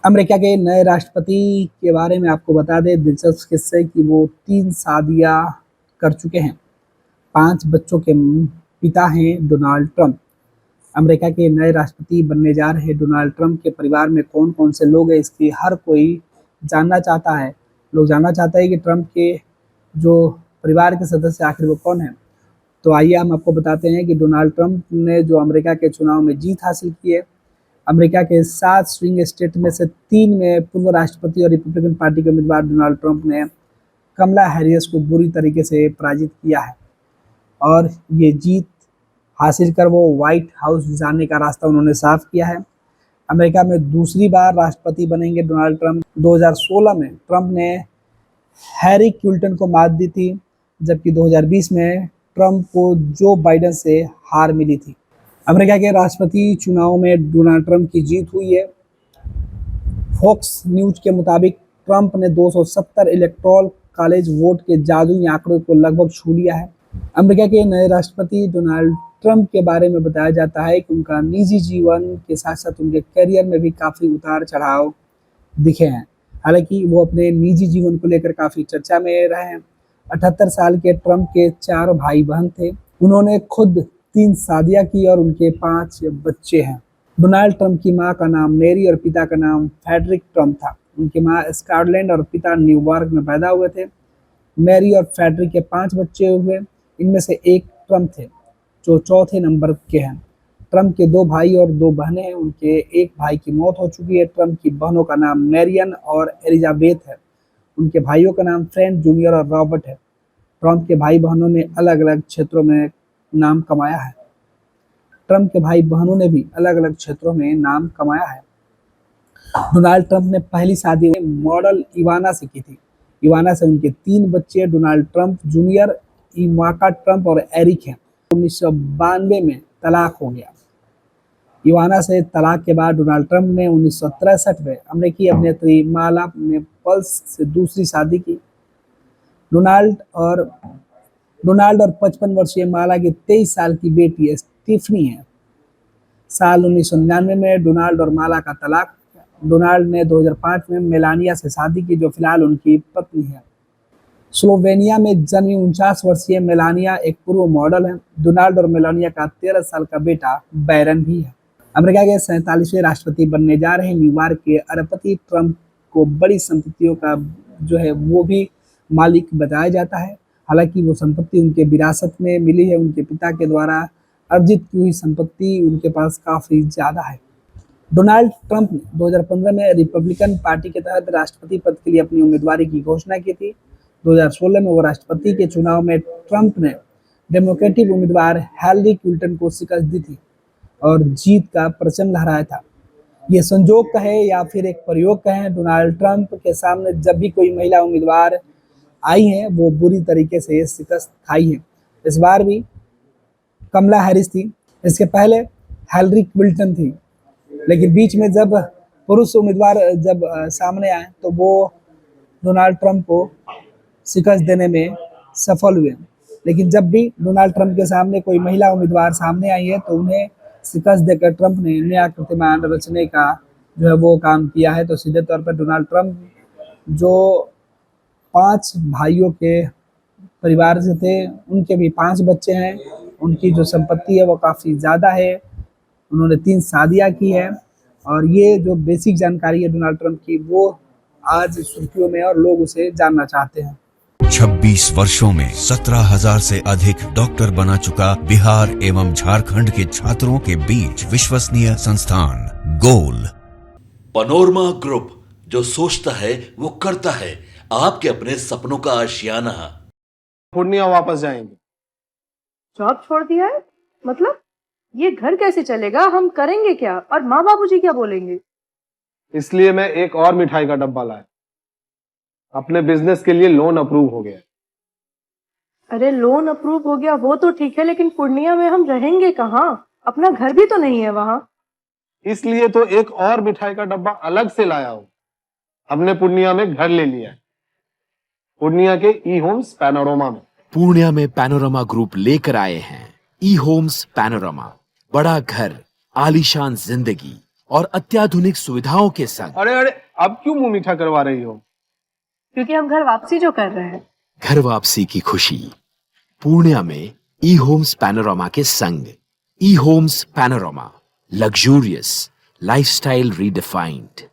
America के नए राष्ट्रपति के बारे में आपको बता दें दिलचस्प किस्से कि वो 3 शादियां कर चुके हैं। 5 बच्चों के पिता हैं डोनाल्ड ट्रंप। अमेरिका के नए राष्ट्रपति बनने जा रहे डोनाल्ड ट्रंप के परिवार में कौन-कौन से लोग हैं, इसकी हर कोई जानना चाहता है। लोग जानना चाहते हैं कि ट्रंप के जो परिवार के सदस्य आखिर वो कौन हैं। तो आइए हम आपको बताते हैं कि डोनाल्ड ट्रंप ने जो अमेरिका के चुनाव में जीत हासिल की है, अमेरिका के 7 स्विंग स्टेट में से 3 में पूर्व राष्ट्रपति और रिपब्लिकन पार्टी के उम्मीदवार डोनाल्ड ट्रंप ने कमला हैरिस को बुरी तरीके से पराजित किया है और ये जीत हासिल कर वो व्हाइट हाउस जाने का रास्ता उन्होंने साफ किया है। अमेरिका में दूसरी बार राष्ट्रपति बनेंगे डोनाल्ड ट्रंप। 2016 में ट्रंप ने हैरी क्लिंटन को मात दी थी, जबकि 2020 में ट्रंप को जो बाइडेन से हार मिली थी। अमेरिका के राष्ट्रपति चुनाव में डोनाल्ड ट्रंप की जीत हुई है। फॉक्स न्यूज के मुताबिक ट्रंप ने 270 इलेक्टोरल कॉलेज वोट के जादुई आंकड़े को लगभग छू लिया है। अमेरिका के नए राष्ट्रपति डोनाल्ड ट्रंप के बारे में बताया जाता है कि उनका निजी जीवन के साथ साथ उनके करियर में भी काफ़ी उतार चढ़ाव दिखे हैं। हालांकि वो अपने निजी जीवन को लेकर काफ़ी चर्चा में रहे हैं। 78 साल के ट्रंप के 4 भाई बहन थे। उन्होंने खुद 3 शादियां की और उनके 5 बच्चे हैं। डोनाल्ड ट्रंप की मां का नाम मेरी और पिता का नाम फ्रेडरिक ट्रंप था। उनकी मां स्कॉटलैंड और पिता न्यूयॉर्क में पैदा हुए थे। मैरी और फ्रेडरिक के 5 बच्चे हुए, इनमें से एक ट्रंप थे जो चौथे नंबर के हैं। ट्रंप के 2 भाई और 2 बहनें हैं। उनके एक भाई की मौत हो चुकी है। ट्रंप की बहनों का नाम मैरियन और एलिजाबेथ है। उनके भाइयों का नाम फ्रैंक जूनियर और रॉबर्ट है। ट्रंप के भाई बहनों ने अलग अलग क्षेत्रों में नाम कमाया है। ट्रंप के भाई बहनों ने भी अलग अलग क्षेत्रों में नाम कमाया है। डोनाल्ड ट्रंप ने पहली शादी मॉडल इवाना से की थी। इवाना से उनके 3 बच्चे Donald Trump junior, Ivanka Trump और एरिक हैं। 1992 में तलाक हो गया। इवाना से तलाक के बाद डोनाल्ड ट्रंप ने 1963 में अमेरिकी अभिनेत्री माला नेपल्स से दूसरी शादी की। डोनाल्ड और 55 वर्षीय माला की 23 साल की बेटी स्टीफनी है। साल 1999 में डोनाल्ड और माला का तलाक। डोनाल्ड ने 2005 में मेलानिया से शादी की, जो फिलहाल उनकी पत्नी है। स्लोवेनिया में जन्मी 49 वर्षीय मेलानिया एक पूर्व मॉडल है। डोनाल्ड और मेलानिया का 13 साल का बेटा बैरन भी है। अमेरिका के 47वें राष्ट्रपति बनने जा रहे न्यूयॉर्क के अरबपति ट्रंप को बड़ी संपत्तियों का जो है वो भी मालिक बताया जाता है। हालांकि वो संपत्ति उनके विरासत में मिली है। उनके पिता के द्वारा अर्जित की हुई संपत्ति उनके पास काफ़ी ज़्यादा है। डोनाल्ड ट्रंप ने 2015 में रिपब्लिकन पार्टी के तहत राष्ट्रपति पद के लिए अपनी उम्मीदवारी की घोषणा की थी। 2016 में वो राष्ट्रपति के चुनाव में ट्रंप ने डेमोक्रेटिक उम्मीदवार हिलरी क्लिंटन को शिकस्त दी थी और जीत का परचम लहराया था। ये संजोग कहे या फिर एक प्रयोग कहें, डोनाल्ड ट्रंप के सामने जब भी कोई महिला उम्मीदवार आई है वो बुरी तरीके से शिकस्त खाई है। इस बार भी कमला हैरिस थी, इसके पहले हिलरी क्लिंटन थी, लेकिन बीच में जब पुरुष उम्मीदवार जब सामने आए तो वो डोनाल्ड ट्रंप को शिकस्त देने में सफल हुए। लेकिन जब भी डोनाल्ड ट्रंप के सामने कोई महिला उम्मीदवार सामने आई है तो उन्हें शिकस्त देकर ट्रंप ने नया कीर्तिमान रचने का जो है वो काम किया है। तो सीधे तौर पर डोनाल्ड ट्रंप जो 5 भाइयों के परिवार से थे, उनके भी 5 बच्चे हैं। उनकी जो संपत्ति है वो काफ़ी ज़्यादा है। उन्होंने 3 शादियाँ की है और ये जो बेसिक जानकारी है डोनाल्ड ट्रंप की वो आज सुर्खियों में और लोग उसे जानना चाहते हैं। 26 वर्षों में 17,000 से अधिक डॉक्टर बना चुका बिहार एवं झारखंड के छात्रों के बीच विश्वसनीय संस्थान गोल। पनोरमा ग्रुप, जो सोचता है वो करता है। आपके अपने सपनों का आशियाना। पूर्णिया वापस जाएंगे। जॉब छोड़ दिया है? मतलब ये घर कैसे चलेगा? हम करेंगे क्या? और माँ बाबूजी क्या बोलेंगे? इसलिए मैं एक और मिठाई का डब्बा लाया। अपने बिजनेस के लिए लोन अप्रूव हो गया। अरे लोन अप्रूव हो गया वो तो ठीक है, लेकिन पूर्णिया में हम रहेंगे कहाँ? अपना घर भी तो नहीं है वहां। इसलिए तो एक और मिठाई का डब्बा अलग से लाया हूं। हमने पूर्णिया में घर ले लिया है, पूर्णिया के ई होम्स पैनोरमा में। पूर्णिया में पैनोरमा ग्रुप लेकर आए हैं ई होम्स पैनोरमा। बड़ा घर, आलीशान जिंदगी और अत्याधुनिक सुविधाओं के संग अरे अरे, अब क्यों मुंह मीठा करवा रही हो? क्योंकि हम घर वापसी जो कर रहे हैं। घर वापसी की खुशी पूर्णिया में ई होम्स पैनोरामा के संग। E homes panorama, luxurious lifestyle redefined.